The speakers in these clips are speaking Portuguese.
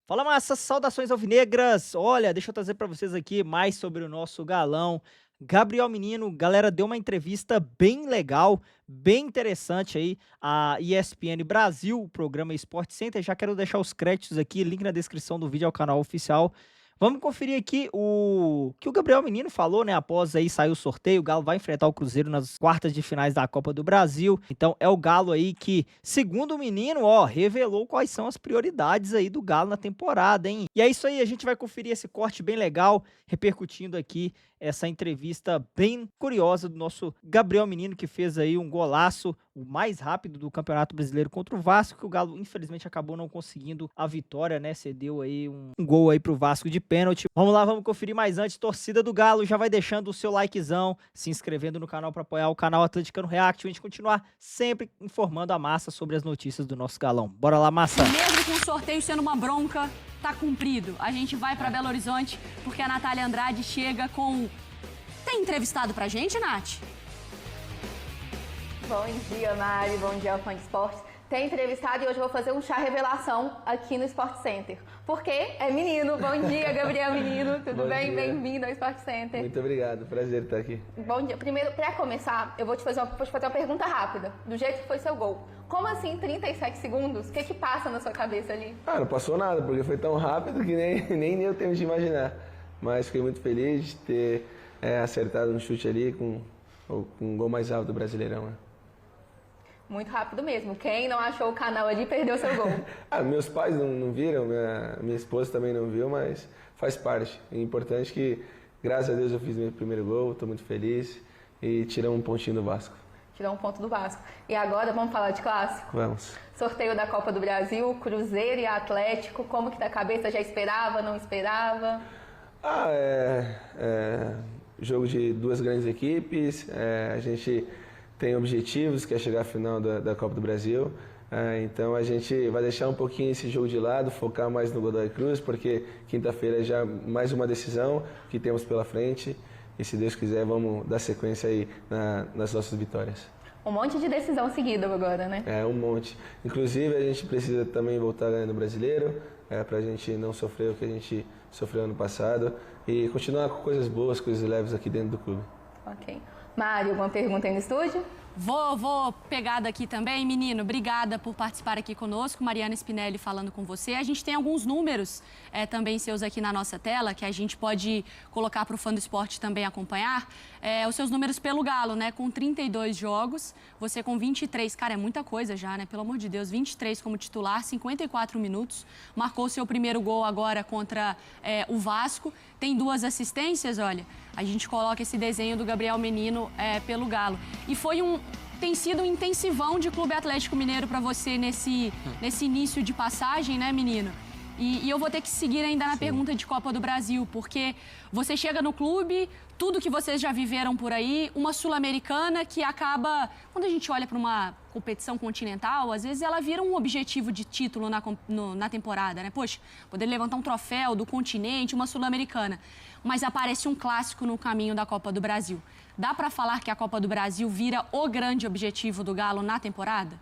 Fala, massa, saudações alvinegras. Olha, deixa eu trazer para vocês aqui mais sobre o nosso galão. Gabriel Menino, galera, deu uma entrevista bem legal, bem interessante aí, a ESPN Brasil, o programa Sport Center. Já quero deixar os créditos aqui, link na descrição do vídeo ao canal oficial. Vamos conferir aqui o que o Gabriel Menino falou, né? Após aí sair o sorteio, o Galo vai enfrentar o Cruzeiro nas quartas de finais da Copa do Brasil. Então é o Galo aí que, segundo o menino, ó, revelou quais são as prioridades aí do Galo na temporada, hein? E é isso aí, a gente vai conferir esse corte bem legal, repercutindo aqui essa entrevista bem curiosa do nosso Gabriel Menino, que fez aí um golaço, o mais rápido do Campeonato Brasileiro contra o Vasco, que o Galo infelizmente acabou não conseguindo a vitória, né? Cedeu aí um gol aí pro Vasco de pênalti. Vamos lá, vamos conferir, mas antes, torcida do Galo, já vai deixando o seu likezão, se inscrevendo no canal para apoiar o canal Atleticano React, a gente continuar sempre informando a massa sobre as notícias do nosso galão. Bora lá, massa! Mesmo com o sorteio sendo uma bronca, tá cumprido. A gente vai para Belo Horizonte porque a Natália Andrade chega com... Tem entrevistado pra gente, Nath? Bom dia, Mari. Bom dia, fã de esportes. Tem entrevistado e hoje eu vou fazer um chá revelação aqui no Sport Center. Porque é menino. Bom dia, Gabriel Menino. Tudo bem? Bem-vindo ao Sport Center. Muito obrigado. Prazer estar aqui. Bom dia. Primeiro, para começar, eu vou te fazer uma pergunta rápida. Do jeito que foi seu gol. Como assim 37 segundos? O que passa na sua cabeça ali? Não passou nada, porque foi tão rápido que nem deu tempo de imaginar. Mas fiquei muito feliz de ter acertado um chute ali com um gol mais alto do Brasileirão. Né? Muito rápido mesmo. Quem não achou o canal ali perdeu seu gol. Meus pais não viram, minha esposa também não viu, mas faz parte. É importante que, graças a Deus, eu fiz meu primeiro gol, estou muito feliz e tiramos um pontinho do Vasco. Tirou um ponto do Vasco. E agora vamos falar de clássico? Vamos. Sorteio da Copa do Brasil, Cruzeiro e Atlético. Como que tá a cabeça? Já esperava, não esperava? Jogo de duas grandes equipes, a gente tem objetivos, que é chegar à final da Copa do Brasil, então a gente vai deixar um pouquinho esse jogo de lado, focar mais no Godoy Cruz, porque quinta-feira é já mais uma decisão que temos pela frente e se Deus quiser vamos dar sequência aí nas nossas vitórias. Um monte de decisão seguida agora, né? Um monte. Inclusive a gente precisa também voltar ganhando o Brasileiro, para a gente não sofrer o que a gente sofreu ano passado e continuar com coisas boas, coisas leves aqui dentro do clube. Ok. Mário, alguma pergunta aí no estúdio? Vou pegar daqui também. Menino, obrigada por participar aqui conosco. Mariana Spinelli falando com você. A gente tem alguns números também seus aqui na nossa tela, que a gente pode colocar para o fã do esporte também acompanhar. Os seus números pelo Galo, né? Com 32 jogos, você com 23. Cara, é muita coisa já, né? Pelo amor de Deus, 23 como titular, 54 minutos. Marcou seu primeiro gol agora contra o Vasco. Tem 2 assistências, olha. A gente coloca esse desenho do Gabriel Menino pelo Galo. E tem sido um intensivão de Clube Atlético Mineiro para você nesse início de passagem, né, menino? E eu vou ter que seguir ainda na pergunta de Copa do Brasil, porque você chega no clube, tudo que vocês já viveram por aí, uma Sul-Americana que acaba... Quando a gente olha para uma competição continental, às vezes ela vira um objetivo de título na temporada, né? Poxa, poder levantar um troféu do continente, uma Sul-Americana. Mas aparece um clássico no caminho da Copa do Brasil. Dá para falar que a Copa do Brasil vira o grande objetivo do Galo na temporada?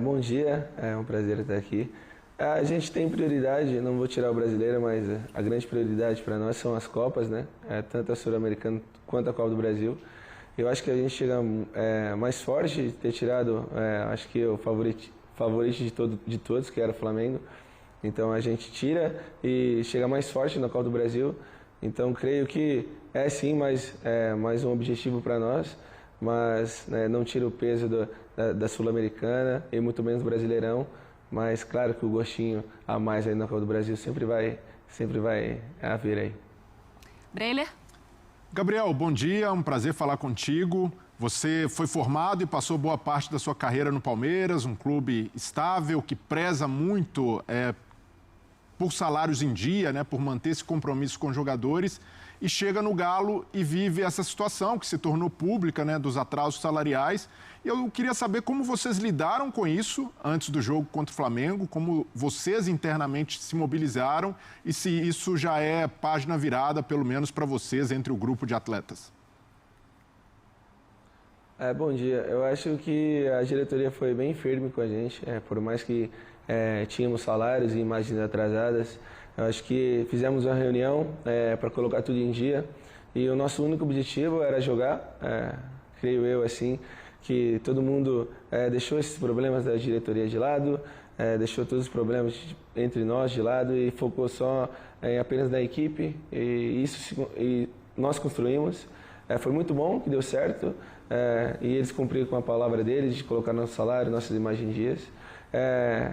Bom dia, é um prazer estar aqui. A gente tem prioridade, não vou tirar o brasileiro, mas a grande prioridade para nós são as Copas, né? Tanto a Sul-Americana quanto a Copa do Brasil. Eu acho que a gente chega mais forte de ter tirado, acho que o favorito de todos, que era o Flamengo. Então a gente tira e chega mais forte na Copa do Brasil. Então creio que sim mais um objetivo para nós, mas não tira o peso da Sul-Americana e muito menos do Brasileirão. Mas claro que o gostinho a mais aí na Copa do Brasil sempre vai haver aí. Breiler? Gabriel, bom dia, um prazer falar contigo. Você foi formado e passou boa parte da sua carreira no Palmeiras, um clube estável que preza muito por salários em dia, né, por manter esse compromisso com os jogadores, e chega no Galo e vive essa situação que se tornou pública, né, dos atrasos salariais. E eu queria saber como vocês lidaram com isso antes do jogo contra o Flamengo, como vocês internamente se mobilizaram e se isso já é página virada, pelo menos para vocês, entre o grupo de atletas. Bom dia. Eu acho que a diretoria foi bem firme com a gente, por mais que tínhamos salários e imagens atrasadas. Eu acho que fizemos uma reunião para colocar tudo em dia e o nosso único objetivo era jogar, creio eu assim, que todo mundo deixou esses problemas da diretoria de lado, deixou todos os problemas entre nós de lado e focou só apenas na equipe e nós construímos. Foi muito bom, que deu certo e eles cumpriram com a palavra deles de colocar nosso salário, nossas imagens em dias.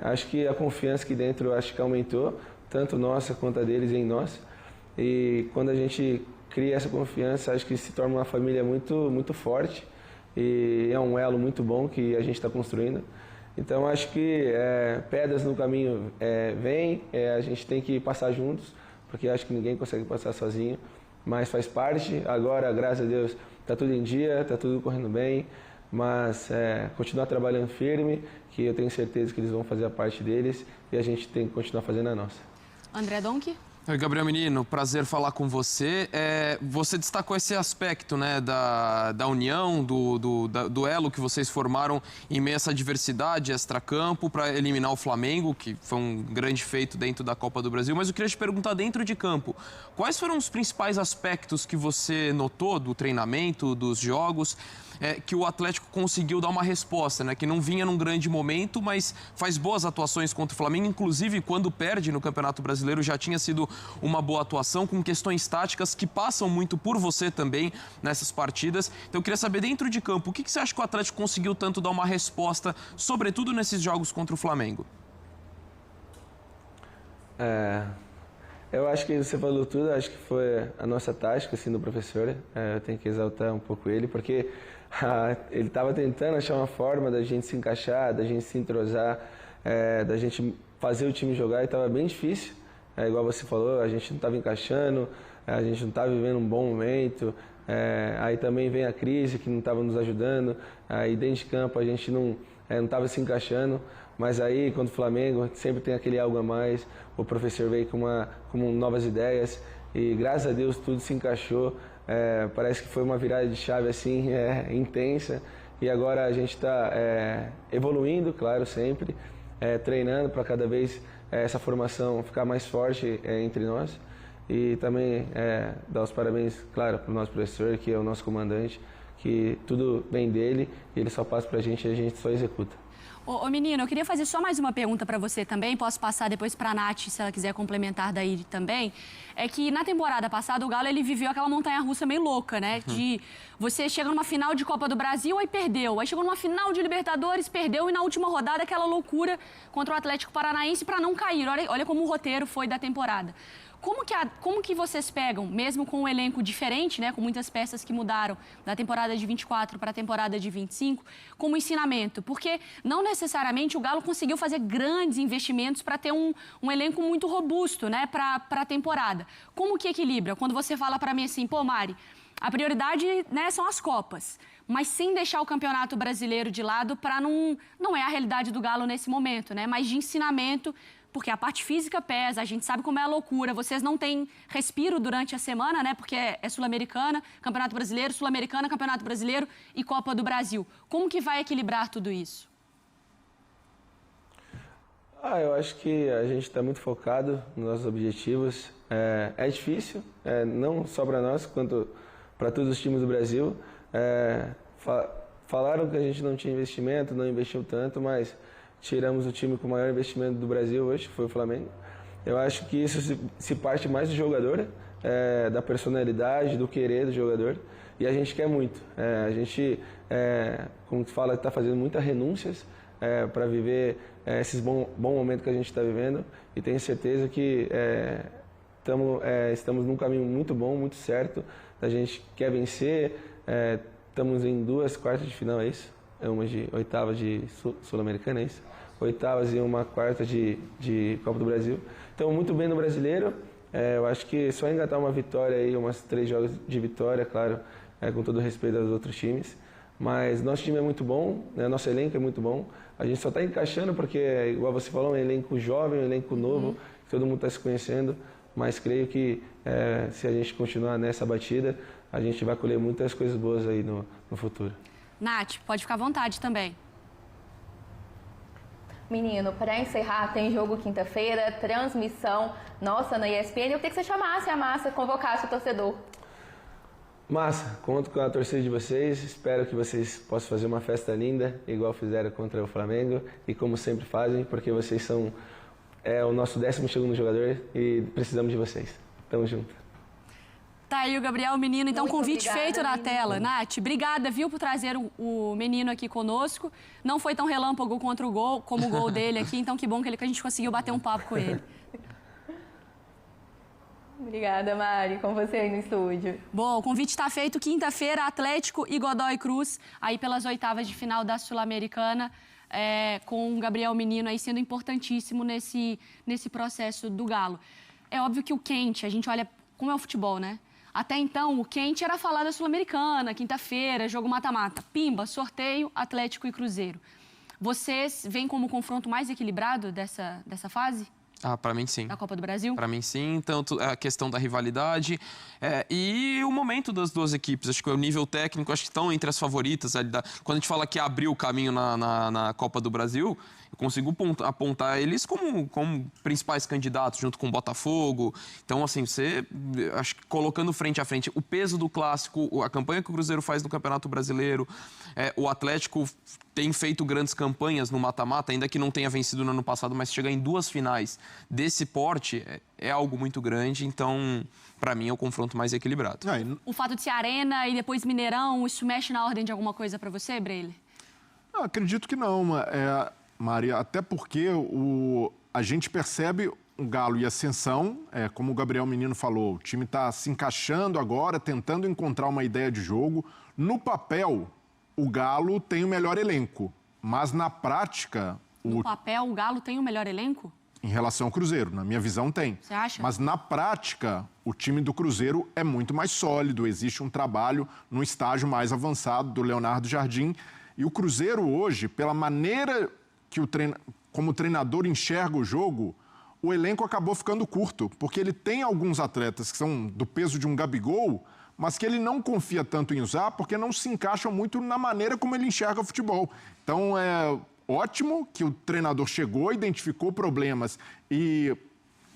Acho que a confiança aqui dentro acho que aumentou, tanto nossa quanto a deles em nós. E quando a gente cria essa confiança, acho que se torna uma família muito forte e é um elo muito bom que a gente está construindo. Então acho que pedras no caminho vêm, a gente tem que passar juntos, porque acho que ninguém consegue passar sozinho, mas faz parte. Agora, graças a Deus, está tudo em dia, está tudo correndo bem, mas continuar trabalhando firme, que eu tenho certeza que eles vão fazer a parte deles e a gente tem que continuar fazendo a nossa. André Donk? Oi, Gabriel Menino, prazer falar com você. Você destacou esse aspecto, né, da união, do elo que vocês formaram em meio a essa diversidade extracampo para eliminar o Flamengo, que foi um grande feito dentro da Copa do Brasil. Mas eu queria te perguntar, dentro de campo, quais foram os principais aspectos que você notou do treinamento, dos jogos, que o Atlético conseguiu dar uma resposta, né? Que não vinha num grande momento, mas faz boas atuações contra o Flamengo. Inclusive, quando perde no Campeonato Brasileiro, já tinha sido uma boa atuação, com questões táticas que passam muito por você também nessas partidas. Então, eu queria saber, dentro de campo, o que você acha que o Atlético conseguiu tanto dar uma resposta, sobretudo nesses jogos contra o Flamengo? Eu acho que você falou tudo, acho que foi a nossa tática, assim, do professor. Eu tenho que exaltar um pouco ele, porque ele estava tentando achar uma forma da gente se encaixar, da gente se entrosar, da gente fazer o time jogar, e estava bem difícil. Igual você falou, a gente não estava encaixando, a gente não estava vivendo um bom momento, aí também vem a crise que não estava nos ajudando, aí dentro de campo a gente não estava se encaixando, mas aí contra o Flamengo sempre tem aquele algo a mais, o professor veio com novas ideias e graças a Deus tudo se encaixou. Parece que foi uma virada de chave assim, intensa, e agora a gente está evoluindo, claro, sempre, treinando para cada vez essa formação ficar mais forte entre nós, e também dar os parabéns, claro, para o nosso professor, que é o nosso comandante, que tudo vem dele, e ele só passa para a gente e a gente só executa. Ô, menino, eu queria fazer só mais uma pergunta para você também, posso passar depois para a Nath, se ela quiser complementar daí também. É que na temporada passada o Galo ele viveu aquela montanha-russa meio louca, né? De você chega numa final de Copa do Brasil, aí perdeu. Aí chegou numa final de Libertadores, perdeu, e na última rodada aquela loucura contra o Atlético Paranaense para não cair. Olha como o roteiro foi da temporada. Como que vocês pegam, mesmo com um elenco diferente, né, com muitas peças que mudaram da temporada de 24 para a temporada de 25, como ensinamento? Porque não necessariamente o Galo conseguiu fazer grandes investimentos para ter um elenco muito robusto, né, para a temporada. Como que equilibra? Quando você fala para mim assim, pô, Mari, a prioridade, né, são as Copas, mas sem deixar o Campeonato Brasileiro de lado para não é a realidade do Galo nesse momento, né, mas de ensinamento. Porque a parte física pesa, a gente sabe como é a loucura. Vocês não têm respiro durante a semana, né? Porque é Sul-Americana, Campeonato Brasileiro, Sul-Americana, Campeonato Brasileiro e Copa do Brasil. Como que vai equilibrar tudo isso? Eu acho que a gente está muito focado nos nossos objetivos. É difícil, não só para nós, quanto para todos os times do Brasil. Falaram que a gente não tinha investimento, não investiu tanto, mas tiramos o time com o maior investimento do Brasil hoje, que foi o Flamengo. Eu acho que isso se parte mais do jogador, da personalidade, do querer do jogador, e a gente quer muito. A gente, como tu fala, está fazendo muitas renúncias para viver esses bom momento que a gente está vivendo, e tenho certeza que estamos num caminho muito bom, muito certo. A gente quer vencer, estamos em 2 quartas de final, é isso? Uma de oitavas de Sul-Americana, é isso? Oitavas e uma quarta de Copa do Brasil. Então, muito bem no Brasileiro. Eu acho que só engatar uma vitória aí, umas 3 jogos de vitória, claro, com todo o respeito aos outros times. Mas nosso time é muito bom, né? Nosso elenco é muito bom. A gente só está encaixando porque, igual você falou, é um elenco jovem, um elenco novo, que todo mundo está se conhecendo. Mas creio que se a gente continuar nessa batida, a gente vai colher muitas coisas boas aí no futuro. Nath, pode ficar à vontade também. Menino, para encerrar, tem jogo quinta-feira, transmissão nossa na ESPN. Eu queria que você chamasse a massa, convocasse o torcedor. Massa, conto com a torcida de vocês, espero que vocês possam fazer uma festa linda, igual fizeram contra o Flamengo e como sempre fazem, porque vocês são o nosso 12º jogador e precisamos de vocês. Tamo junto. Tá aí o Gabriel Menino, então Muito convite obrigada, feito na menino. tela. Nath, obrigada, viu, por trazer o menino aqui conosco. Não foi tão relâmpago contra o gol, como o gol dele aqui, então que bom que a gente conseguiu bater um papo com ele. Obrigada, Mari, com você aí no estúdio. Bom, o convite está feito quinta-feira, Atlético e Godoy Cruz, aí pelas oitavas de final da Sul-Americana, com o Gabriel Menino aí sendo importantíssimo nesse processo do Galo. É óbvio que o quente, a gente olha como é o futebol, né? Até então, o quente era falar da Sul-Americana, quinta-feira, jogo mata-mata. Pimba, sorteio, Atlético e Cruzeiro. Vocês veem como o confronto mais equilibrado dessa fase Ah, para mim sim. da Copa do Brasil? Para mim, sim. Tanto a questão da rivalidade e o momento das duas equipes. Acho que o nível técnico, acho que estão entre as favoritas. Quando a gente fala que abriu o caminho na Copa do Brasil, eu consigo apontar eles como principais candidatos, junto com o Botafogo. Então, assim, acho que colocando frente a frente o peso do clássico, a campanha que o Cruzeiro faz no Campeonato Brasileiro, o Atlético tem feito grandes campanhas no mata-mata, ainda que não tenha vencido no ano passado, mas chegar em 2 finais desse porte é algo muito grande. Então, para mim, é o confronto mais equilibrado. O fato de ser Arena e depois Mineirão, isso mexe na ordem de alguma coisa para você, Breile? Eu acredito que não, Maria, até porque a gente percebe o Galo e ascensão, como o Gabriel Menino falou, o time está se encaixando agora, tentando encontrar uma ideia de jogo. No papel, o Galo tem o melhor elenco, mas na prática... No papel, o Galo tem o melhor elenco? Em relação ao Cruzeiro, na minha visão tem. Você acha? Mas na prática, o time do Cruzeiro é muito mais sólido, existe um trabalho num estágio mais avançado do Leonardo Jardim. E o Cruzeiro hoje, pela maneira que como o treinador enxerga o jogo, o elenco acabou ficando curto, porque ele tem alguns atletas que são do peso de um Gabigol, mas que ele não confia tanto em usar, porque não se encaixam muito na maneira como ele enxerga o futebol. Então, é ótimo que o treinador chegou, identificou problemas e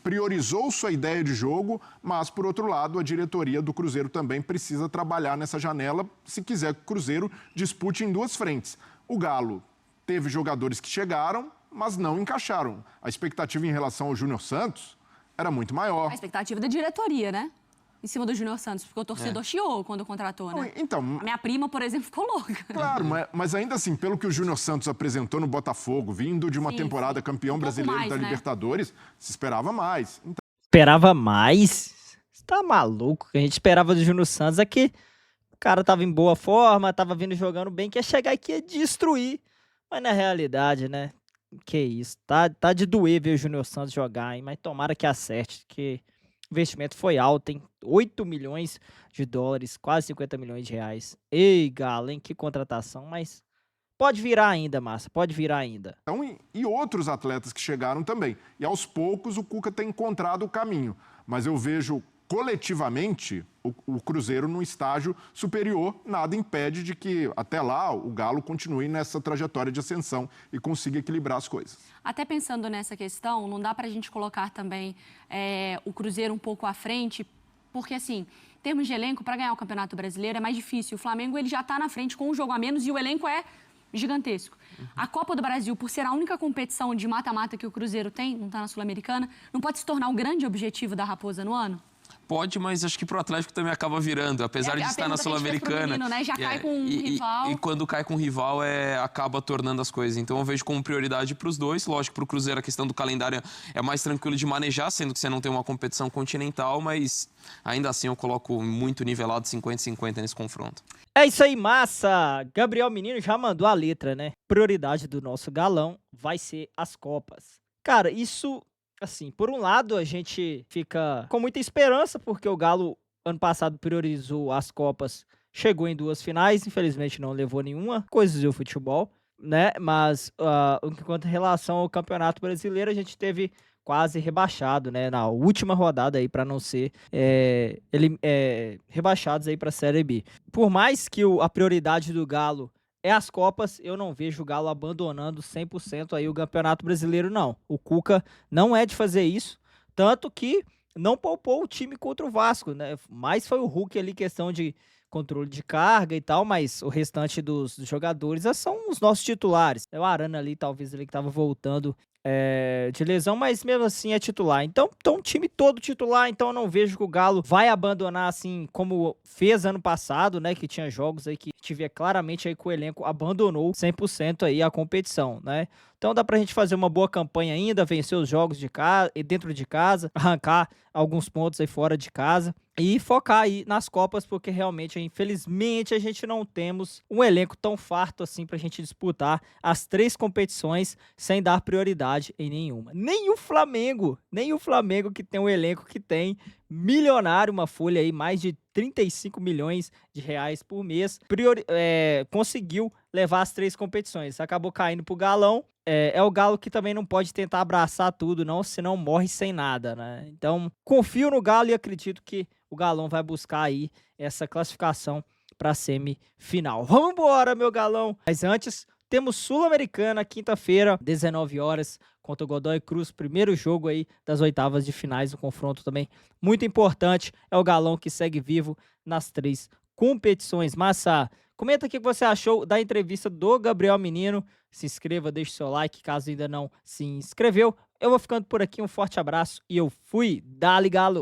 priorizou sua ideia de jogo, mas, por outro lado, a diretoria do Cruzeiro também precisa trabalhar nessa janela se quiser que o Cruzeiro dispute em 2 frentes. O Galo teve jogadores que chegaram, mas não encaixaram. A expectativa em relação ao Júnior Santos era muito maior. A expectativa da diretoria, né? Em cima do Júnior Santos, porque o torcedor chiou quando contratou, né? Então, a minha prima, por exemplo, ficou louca. Claro, mas ainda assim, pelo que o Júnior Santos apresentou no Botafogo, vindo de uma temporada campeão brasileiro mais, da né? Libertadores, se esperava mais. Então, Esperava mais? Você tá maluco? O que a gente esperava do Júnior Santos é que o cara tava em boa forma, tava vindo jogando bem, que ia chegar aqui e ia destruir. Mas na realidade, né? Que isso. Tá de doer ver o Júnior Santos jogar, hein? Mas tomara que acerte, que o investimento foi alto, hein? 8 milhões de dólares, quase 50 milhões de reais. Ei, Galo, hein? Que contratação, mas pode virar ainda, Massa, pode virar ainda. e outros atletas que chegaram também. E aos poucos o Cuca tem encontrado o caminho. Mas eu vejo coletivamente o Cruzeiro num estágio superior. Nada impede de que até lá o Galo continue nessa trajetória de ascensão e consiga equilibrar as coisas. Até pensando nessa questão, não dá pra gente colocar também o Cruzeiro um pouco à frente, porque assim, em termos de elenco, para ganhar o Campeonato Brasileiro é mais difícil. O Flamengo ele já tá na frente com um jogo a menos e o elenco é gigantesco. A Copa do Brasil, por ser a única competição de mata-mata que o Cruzeiro tem, não tá na Sul-Americana, não pode se tornar o grande objetivo da Raposa no ano? Pode, mas acho que pro Atlético também acaba virando, apesar de estar na Sul-Americana. Né? Já cai com um rival. E quando cai com um rival, acaba tornando as coisas. Então eu vejo como prioridade para os dois. Lógico, para o Cruzeiro a questão do calendário é mais tranquilo de manejar, sendo que você não tem uma competição continental, mas ainda assim eu coloco muito nivelado 50-50 nesse confronto. É isso aí, Massa! Gabriel Menino já mandou a letra, né? Prioridade do nosso galão vai ser as Copas. Cara, isso, assim, por um lado a gente fica com muita esperança, porque o Galo ano passado priorizou as Copas, chegou em 2 finais, infelizmente não levou nenhuma, coisas do futebol, né? Mas enquanto em relação ao Campeonato Brasileiro, a gente teve quase rebaixado, né? Na última rodada aí, para não ser rebaixados aí para a Série B. Por mais que a prioridade do Galo é as Copas. Eu não vejo o Galo abandonando 100% aí o Campeonato Brasileiro, não. O Cuca não é de fazer isso, tanto que não poupou o time contra o Vasco, né? Mais foi o Hulk ali, questão de controle de carga e tal, mas o restante dos jogadores são os nossos titulares. É o Arana ali, talvez ele que tava voltando de lesão, mas mesmo assim é titular. Então o time todo titular, então eu não vejo que o Galo vai abandonar assim como fez ano passado, né, que tinha jogos aí que tive claramente aí que o elenco abandonou 100% aí a competição, né? Então dá pra gente fazer uma boa campanha ainda, vencer os jogos de casa e dentro de casa, arrancar alguns pontos aí fora de casa e focar aí nas Copas, porque realmente, infelizmente, a gente não temos um elenco tão farto assim pra gente disputar as 3 competições sem dar prioridade em nenhuma. Nem o Flamengo que tem um elenco que tem milionário, uma folha aí, mais de 35 milhões de reais por mês, conseguiu levar as 3 competições. Acabou caindo pro Galão. É o Galo que também não pode tentar abraçar tudo, não, senão morre sem nada, né? Então, confio no Galo e acredito que o Galão vai buscar aí essa classificação para a semifinal. Vamos embora, meu Galão! Mas antes, temos Sul-Americana, quinta-feira, 19 horas, contra o Godoy Cruz, primeiro jogo aí das oitavas de finais, um confronto também muito importante. É o Galão que segue vivo nas 3 competições. Massa, comenta aqui o que você achou da entrevista do Gabriel Menino. Se inscreva, deixe seu like caso ainda não se inscreveu. Eu vou ficando por aqui, um forte abraço e eu fui. Dale, Galo!